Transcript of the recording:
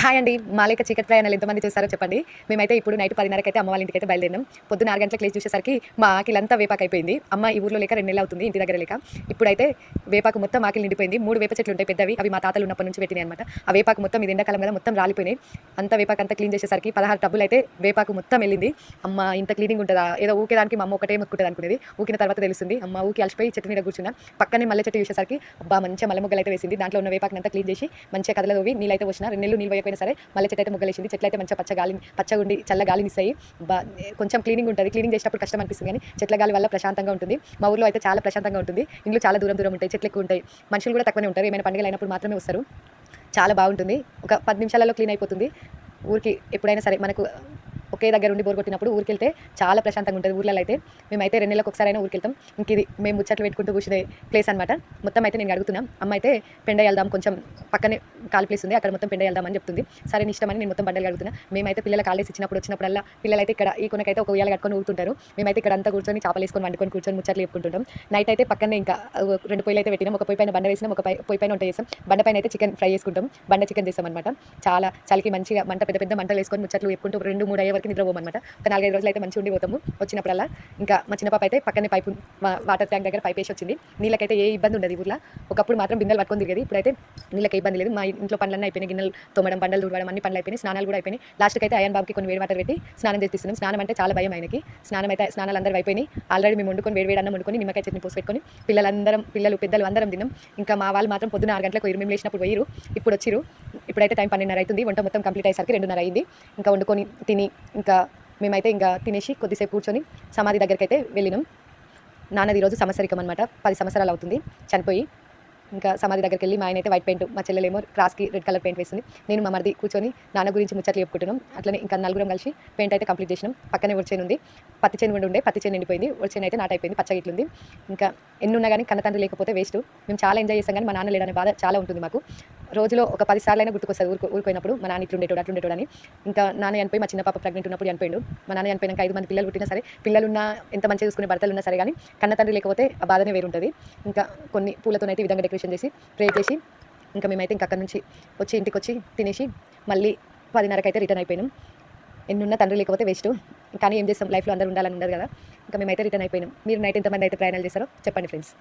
Hi అండి. మాలైక చీకటి ప్రయాణాలు ఎంతమంది చూస్తారో చెప్పండి. మేమైతే ఇప్పుడు నైట్ 10:30కి అయితే అమ్మ వాళ్ళ ఇంటికైతే బయలుదేరినాం. పొద్దున్న 6 గంటలకు లేచి చూసేసరికి మా ఆకిలంతా వేపాకైపోయింది. అమ్మ ఈ ఊర్లో లేక 2 నెలలు అవుతుంది ఇంటి దగ్గర లేక. ఇప్పుడైతే వేపాకు మొత్తం ఆకిలి నిండిపోయింది. 3 వేప చెట్లు ఉంటాయి పెద్దవి. అవి మా తాతలు ఉన్నప్పటి నుంచి పెట్టినాయి అనమాట. ఆ వేపాకు మొత్తం ఇది ఎండాకాలం కదా మొత్తం రాలిపోయినాయి. అంతా వేపాకు అంతా క్లీన్ చేసేసరికి 16 టబ్బులైతే వేపాకు మొత్తం వెళ్ళింది. అమ్మ ఇంత క్లీనింగ్ ఉంటుందా? ఏదో ఊకేదానికి మా అమ్మ ఒకటే మొత్తుకుంటది అనుకునేది. ఊకిన తర్వాత తెలుస్తుంది. అమ్మ ఊకి అలసిపోయి చెట్టు మీద కూర్చున్నా. పక్కనే మల్లె చెట్టు చూసేసరికి అబ్బా మంచిగా మల్లె మొగ్గలు అయితే వేసింది. దాంట్లో ఉన్న వేపాకునంతా క్లీన్ చేసి మంచిగా కదలదోవి నీళ్ళైతే వచ్చిన 2 నెలలు నీళ్ళు వేయకపోయినా సరే మల్లె చెట్టు అయితే మొగ్గలేసింది. చెట్లు అయితే మంచిగా పచ్చగుండి చల్ల గాలినిస్తాయి. కొంచెం క్లీనింగ్ ఉంటుంది. క్లీనింగ్ చేసేటప్పుడు కష్టం అనిపిస్తుంది కానీ చెట్ల గాలి వల్ల ప్రశాంతంగా ఉంటుంది. మా ఊర్లో అయితే చాలా ప్రశాంతంగా ఉంటుంది. ఇండ్లు చాలా దూరం దూరం ఉంటాయి. చెట్లు ఎక్కువ ఉంటాయి. మనుషులు కూడా తక్కువనే ఉంటారు. ఏమైనా పండుగలు అయినప్పుడు మాత్రమే వస్తారు. చాలా బాగుంటుంది. ఒక 10 నిమిషాలలో క్లీన్ అయిపోతుంది. ఊరికి ఎప్పుడైనా సరే మనకు ఒకే దగ్గర ఉండి బోర్ కొట్టినప్పుడు ఊరికెళ్తే చాలా ప్రశాంతంగా ఉంటుంది. ఊర్లలో అయితే మేమైతే 2 నెలలకు ఒకసారైనా ఊరికెళ్తాం. ఇంక ఇది మేము ముచ్చట్లు పెట్టుకుంటూ కూర్చునే ప్లేస్ అనమాట. మొత్తం అయితే నేను అడుగుతున్నాం. అమ్మ అయితే పెండ వెళ్దాం కొంచెం పక్కనే ఖాళీ ప్లేస్ ఉంది. అక్కడ మొత్తం పెండ వెళ్దాం అని చెప్తుంది. సరే నీ ఇష్టమని నేను మొత్తం బండలు అడుగుతున్నా. మేమైతే పిల్లల కాలేజ్ వచ్చినప్పుడల్లా పిల్లలైతే ఇక్కడ ఈ కొనకైతే ఒక ఉయ్యాల కట్టుకొని ఊరుతుంటారు. మేమైతే ఇక్కడ అంతా కూర్చొని చేపలు వేసుకొని వండుకొని కూర్చొని ముచ్చట్లు చెప్పుకుంటుంటాం. నైట్ అయితే పక్కనే ఇంకా 2 పొయ్యిలు అయితే పెట్టినాం. ఒక పొయ్యి పైన బండ వేసినాం. ఒక పొయ్యి పైన వంట చేస్తాం. బండ పైన అయితే చికెన్ ఫ్రై చేసుకుంటాం. బండ చికెన్ చేస్తాం అనమాట. చాలా చలికి మంచిగా మంట పెద్ద పెద్ద మంటలు వేసుకొని ముచ్చట్లు చెప్పుకుంటూ 2, 3 అయ్యే వరకు నిద్రపోమన్నమాట. ఒక 4, 5 రోజులు అయితే మంచిగా ఉండిపోతాము. వచ్చినప్పుడల్లా ఇంకా మా చిన్న పాప అయితే పక్కనే పైపు వాటర్ ట్యాంక్ దగ్గర పైప్ వేసి వచ్చింది. నీళ్ళకైతే ఏ ఇబ్బంది ఉండదు. ఊర్లో ఒకప్పుడు మాత్రం బిందెలు పట్టుకొని తిరిగేది. ఇప్పుడైతే నీళ్ళకి ఇబ్బంది లేదు. మా ఇంట్లో పనులన్నీ అయిపోయినాయి. గిన్నెలు తోమడం, బండలు తుడవడం అన్ని పనులు అయిపోయినాయి. స్నానాలు కూడా అయిపోయినాయి. లాస్ట్కి అయితే అయ్యన్ బాబుకి కొన్ని వేడి వాటర్ పెట్టి స్నానం చేపిస్తున్నాం. స్నానం అంటే చాలా భయం ఆయనకి. స్నానాలు అందరూ అయిపోయినాయి. ఆల్రెడీ మేము వండుకొని వేడి అన్నం వండుకొని నిమ్మకాయ చట్నీ పోసి పెట్టుకొని పిల్లలు పెద్దలు అందరం తిన్నాం. ఇంకా మా వాళ్ళు మాత్రం పొద్దున్న 6 గంటలకు పోయిరు. మేము లేచినప్పుడు పోయిరు. ఇప్పుడు వచ్చిరు. ఇప్పుడైతే టైం 12:30 అవుతుంది. వంట మొత్తం కంప్లీట్ అయ్యేసరికి 2:30 అయింది. ఇంకా వండుకొని తిని ఇంకా మేమైతే ఇంకా తినేసి కొద్దిసేపు కూర్చొని సమాధి దగ్గరికి అయితే వెళ్ళినాం. నాన్నది ఈరోజు సంవత్సరికం అనమాట. 10 సంవత్సరాలు అవుతుంది చనిపోయి. ఇంకా సమాధి దగ్గరికి వెళ్ళి మా ఆయన అయితే వైట్ పెయింట్, మా చెల్లెలేమో క్రాస్కి రెడ్ కలర్ పెయింట్ వేసింది. నేను మా మరిది కూర్చొని నాన్న గురించి ముచ్చట్లు చెప్పుకుంటున్నాం. అట్లనే ఇంకా నలుగురం కలిసి పెయింట్ అయితే కంప్లీట్ చేసినాం. పక్కనే వరిచేను ఉంది. పత్తి చేను కూడా ఉండే. పత్తి చేను ఎండిపోయింది. వరిచేను అయితే నాటైపోయింది. పచ్చగా ఇట్లుంది. ఇంకా ఎన్ని ఉన్నా కానీ కన్నతండ్రి లేకపోతే వేస్ట్. మేము చాలా ఎంజాయ్ చేస్తాం కానీ మా నాన్న లేడనే బాధ చాలా ఉంటుంది మాకు. రోజులో ఒక 10 సార్లైనా గుర్తుకొస్తుంది ఊరిపోయినప్పుడు మా నాన్న అట్లుండేటోడు అని. ఇంకా నాన్న చనిపోయి మా చిన్న పాప ప్రెగ్నెంట్ ఉన్నప్పుడు చనిపోయిండు. మా నాన్న చనిపోయినాక 5 మంది పిల్లలు పుట్టినా సరే పిల్లలున్నా ఎంత మంచిగా చూసుకునే భర్తలు ఉన్నా సరే కానీ కన్నతండ్రి లేకపోతే ఆ బాధనే వేరుంటుంది. ఇంకా కొన్ని పూలతోనైతే ఈ విధంగా డెకరేషన్ చేసి ప్రే చేసి ఇంకా మేమైతే ఇంకా అక్కడి నుంచి వచ్చి ఇంటికి వచ్చి తినేసి మళ్ళీ 10:30కి అయితే రిటర్న్ అయిపోయినాం. ఎన్నున్నా తండ్రి లేకపోతే వేస్ట్. కానీ ఏం చేస్తాం, లైఫ్లో అందరూ ఉండాలని ఉండదు కదా. ఇంకా మేమైతే రిటర్న్ అయిపోయినాం. మీరు నైట్ ఎంతమంది అయితే ప్రయాణాలు చేస్తారో చెప్పండి ఫ్రెండ్స్.